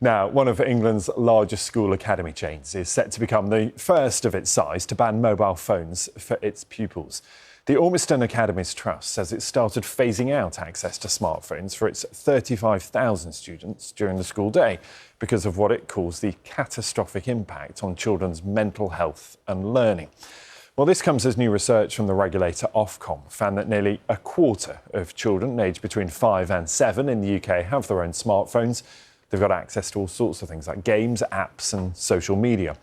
Now, one of England's largest school academy chains is set to become the first of its size to ban mobile phones for its pupils. The Ormiston Academy's Trust says it started phasing out access to smartphones for its 35,000 students during the school day because of what it calls the catastrophic impact on children's mental health and learning. Well, this comes as new research from the regulator Ofcom found that nearly a quarter of children aged between 5 and 7 in the UK have their own smartphones. They've got access to all sorts of things like games, apps and social media.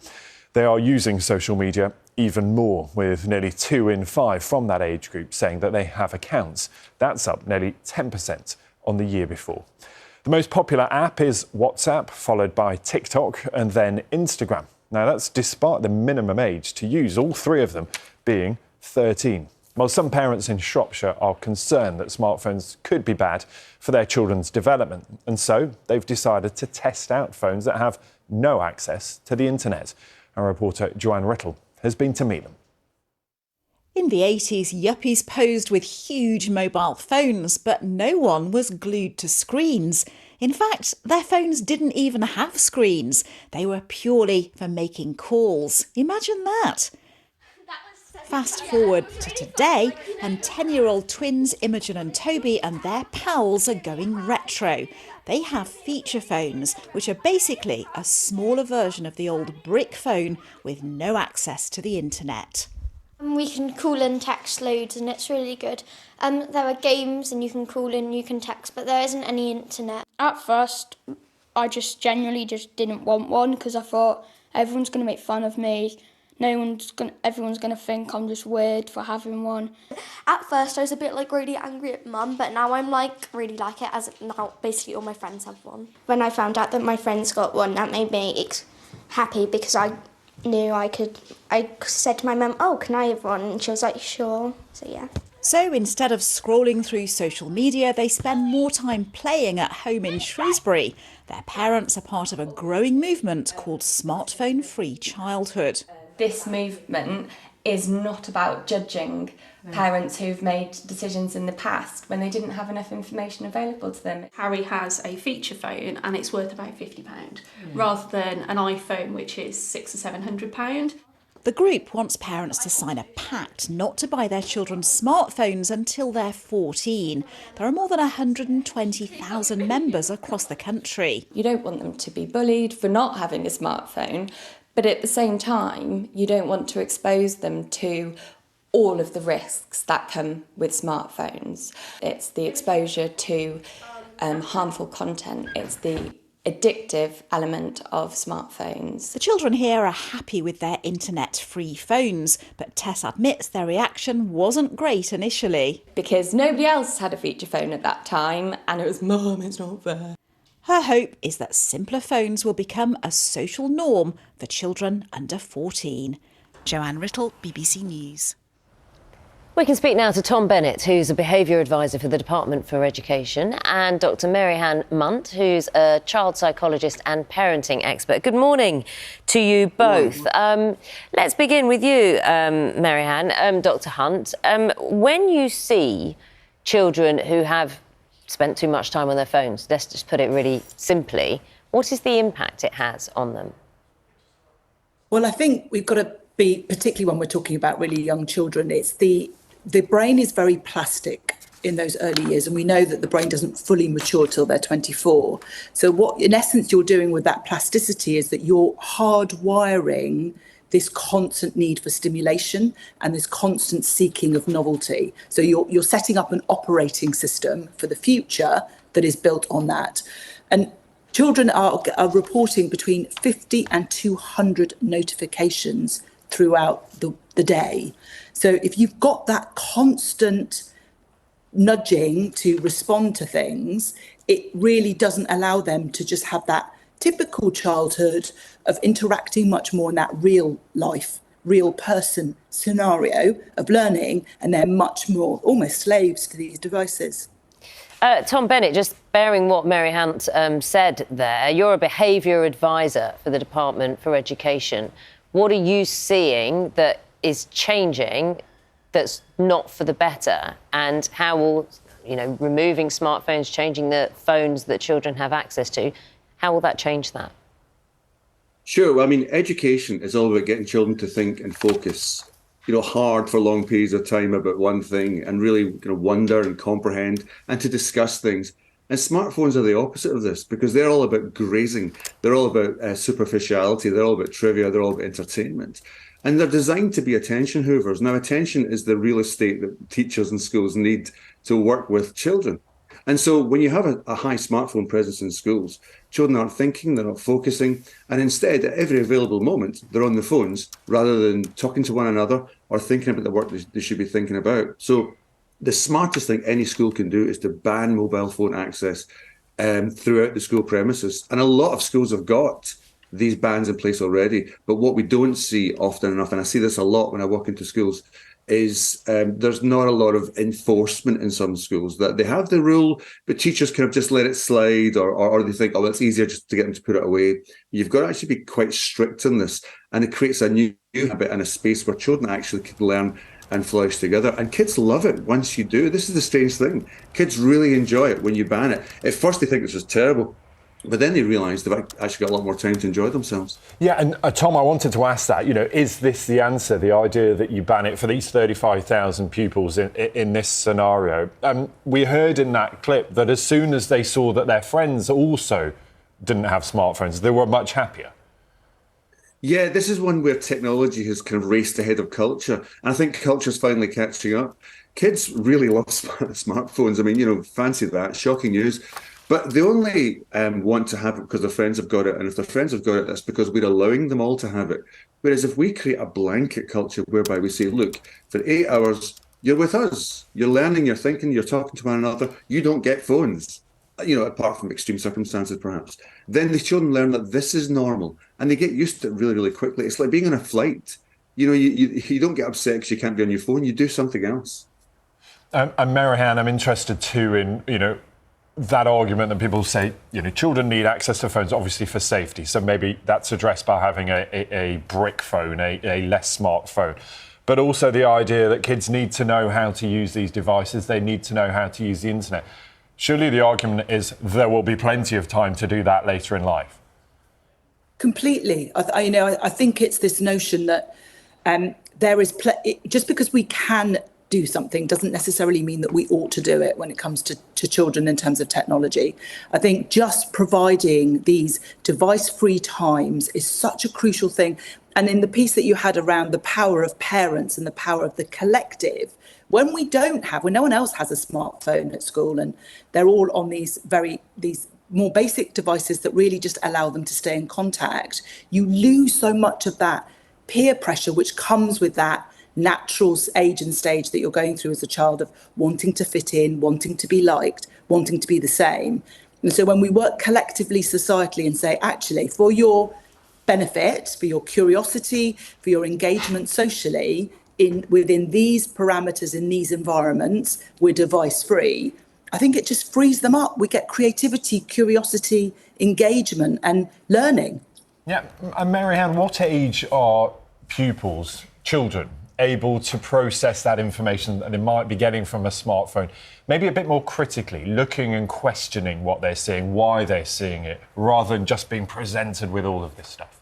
They are using social media even more, with nearly 2 in 5 from that age group saying that they have accounts. That's up nearly 10% on the year before. The most popular app is WhatsApp, followed by TikTok and then Instagram. Now, that's despite the minimum age to use all three of them being 13. Well, some parents in Shropshire are concerned that smartphones could be bad for their children's development, and so they've decided to test out phones that have no access to the internet. Our reporter Joanne Riddle has been to meet them. In the 80s, yuppies posed with huge mobile phones, but no one was glued to screens. In fact, their phones didn't even have screens. They were purely for making calls. Imagine that. Fast forward to today, and 10-year-old twins Imogen and Toby and their pals are going retro. They have feature phones, which are basically a smaller version of the old brick phone with no access to the internet. We can call and text loads and it's really good. There are games and you can call and you can text, but there isn't any internet. At first, I genuinely didn't want one because I thought everyone's going to make fun of me. Everyone's going to think I'm just weird for having one. At first I was a bit really angry at Mum, but now I'm really like it, as now basically all my friends have one. When I found out that my friends got one, that made me happy because I knew I could. I said to my mum, "Oh, can I have one?" And she was like, "Sure." So yeah. So instead of scrolling through social media, they spend more time playing at home in Shrewsbury. Their parents are part of a growing movement called Smartphone-Free Childhood. This movement is not about judging parents who've made decisions in the past when they didn't have enough information available to them. Harry has a feature phone and it's worth about £50 rather than an iPhone which is £600 or £700. The group wants parents to sign a pact not to buy their children smartphones until they're 14. There are more than 120,000 members across the country. You don't want them to be bullied for not having a smartphone, but at the same time, you don't want to expose them to all of the risks that come with smartphones. It's the exposure to harmful content. It's the addictive element of smartphones. The children here are happy with their internet-free phones, but Tess admits their reaction wasn't great initially. Because nobody else had a feature phone at that time, and it was, "Mum, it's not fair." Her hope is that simpler phones will become a social norm for children under 14. Joanne Riddle, BBC News. We can speak now to Tom Bennett, who's a behaviour advisor for the Department for Education, and Dr Mary-Han Munt, who's a child psychologist and parenting expert. Good morning to you both. Let's begin with you, Mary-Han, Dr Hunt. When you see children who have spent too much time on their phones, let's just put it really simply, what is the impact it has on them? Well, I think we've got to be, particularly when we're talking about really young children, it's the brain is very plastic in those early years, and we know that the brain doesn't fully mature till they're 24. So what, in essence, you're doing with that plasticity is that you're hardwiring this constant need for stimulation and this constant seeking of novelty. So you're setting up an operating system for the future that is built on that. And children are reporting between 50 and 200 notifications throughout the day. So if you've got that constant nudging to respond to things, it really doesn't allow them to just have that typical childhood of interacting much more in that real life, real person scenario of learning, and they're much more almost slaves to these devices. Tom Bennett, just bearing what Mary Hunt said there, you're a behaviour advisor for the Department for Education. What are you seeing that is changing that's not for the better, and how will removing smartphones, changing the phones that children have access to, How will that change that? Sure. I mean, education is all about getting children to think and focus, hard for long periods of time about one thing and really wonder and comprehend and to discuss things. And smartphones are the opposite of this because they're all about grazing. They're all about superficiality. They're all about trivia. They're all about entertainment. And they're designed to be attention hoovers. Now, attention is the real estate that teachers and schools need to work with children. And so when you have a high smartphone presence in schools, children aren't thinking, they're not focusing, and instead, at every available moment, they're on the phones rather than talking to one another or thinking about the work they should be thinking about. So the smartest thing any school can do is to ban mobile phone access throughout the school premises. And a lot of schools have got these bans in place already. But what we don't see often enough, and I see this a lot when I walk into schools, is there's not a lot of enforcement in some schools, that they have the rule, but teachers kind of just let it slide, or they think, oh, it's easier just to get them to put it away. You've got to actually be quite strict in this, and it creates a new habit and a space where children actually can learn and flourish together. And kids love it once you do. This is the strange thing. Kids really enjoy it when you ban it. At first they think it's just terrible, but then they realise they've actually got a lot more time to enjoy themselves. Yeah, and Tom, I wanted to ask that, is this the answer, the idea that you ban it for these 35,000 pupils in this scenario? We heard in that clip that as soon as they saw that their friends also didn't have smartphones, they were much happier. Yeah, this is one where technology has kind of raced ahead of culture. And I think culture's finally catching up. Kids really love smartphones. I mean, fancy that, shocking news. But they only want to have it because their friends have got it. And if their friends have got it, that's because we're allowing them all to have it. Whereas if we create a blanket culture whereby we say, look, for 8 hours, you're with us. You're learning, you're thinking, you're talking to one another. You don't get phones, apart from extreme circumstances, perhaps. Then the children learn that this is normal. And they get used to it really, really quickly. It's like being on a flight. You don't get upset because you can't be on your phone. You do something else. And Marianne, I'm interested too in, that argument that people say, children need access to phones, obviously for safety. So maybe that's addressed by having a brick phone, a less smart phone. But also the idea that kids need to know how to use these devices. They need to know how to use the internet. Surely the argument is there will be plenty of time to do that later in life. Completely. I think it's this notion that there is just because we can do something doesn't necessarily mean that we ought to do it when it comes to children in terms of technology. I think just providing these device-free times is such a crucial thing. And in the piece that you had around the power of parents and the power of the collective, when no one else has a smartphone at school and they're all on these more basic devices that really just allow them to stay in contact, you lose so much of that peer pressure which comes with that natural age and stage that you're going through as a child of wanting to fit in, wanting to be liked, wanting to be the same. And so when we work collectively, societally, and say, actually, for your benefit, for your curiosity, for your engagement socially, within these parameters, in these environments, we're device free, I think it just frees them up. We get creativity, curiosity, engagement and learning. Yeah, and Marianne, what age are pupils, children, able to process that information that they might be getting from a smartphone, maybe a bit more critically, looking and questioning what they're seeing, why they're seeing it, rather than just being presented with all of this stuff?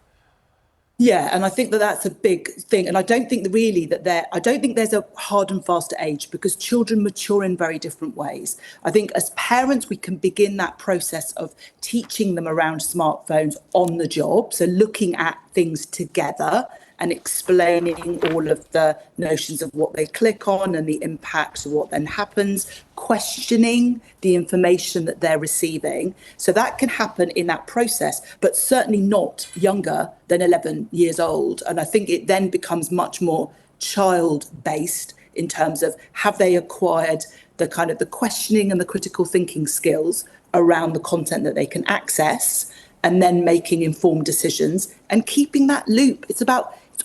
Yeah, and I think that's a big thing. And I don't think really I don't think there's a hard and fast age because children mature in very different ways. I think as parents, we can begin that process of teaching them around smartphones on the job. So looking at things together and explaining all of the notions of what they click on and the impact of what then happens, questioning the information that they're receiving. So that can happen in that process, but certainly not younger than 11 years old. And I think it then becomes much more child-based in terms of have they acquired the kind of the questioning and the critical thinking skills around the content that they can access, and then making informed decisions and keeping that loop. It's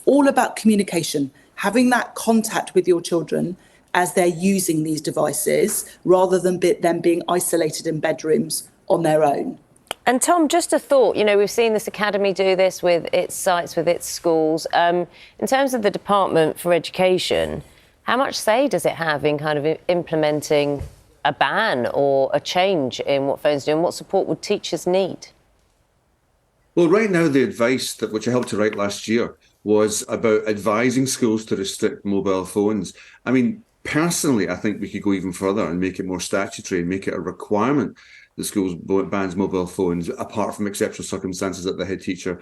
all about communication, having that contact with your children as they're using these devices rather than them being isolated in bedrooms on their own. And Tom, just a thought, we've seen this academy do this with its sites, with its schools. In terms of the Department for Education, how much say does it have in kind of implementing a ban or a change in what phones do, and what support would teachers need? Well, right now, the advice which I helped to write last year was about advising schools to restrict mobile phones. I mean, personally, I think we could go even further and make it more statutory and make it a requirement that schools bans mobile phones, apart from exceptional circumstances that the head teacher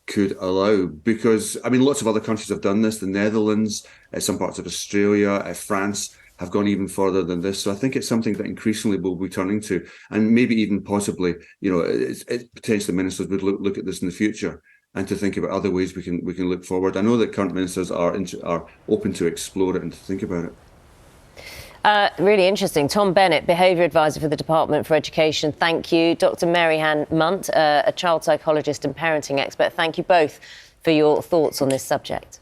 could allow. Because, I mean, lots of other countries have done this. The Netherlands, some parts of Australia, France have gone even further than this. So I think it's something that increasingly we'll be turning to, and maybe even possibly, it's potentially ministers would look at this in the future and to think about other ways we can look forward. I know that current ministers are open to explore it and to think about it. Really interesting. Tom Bennett, Behaviour Advisor for the Department for Education. Thank you. Dr. Mary-Han Munt, a child psychologist and parenting expert. Thank you both for your thoughts on this subject.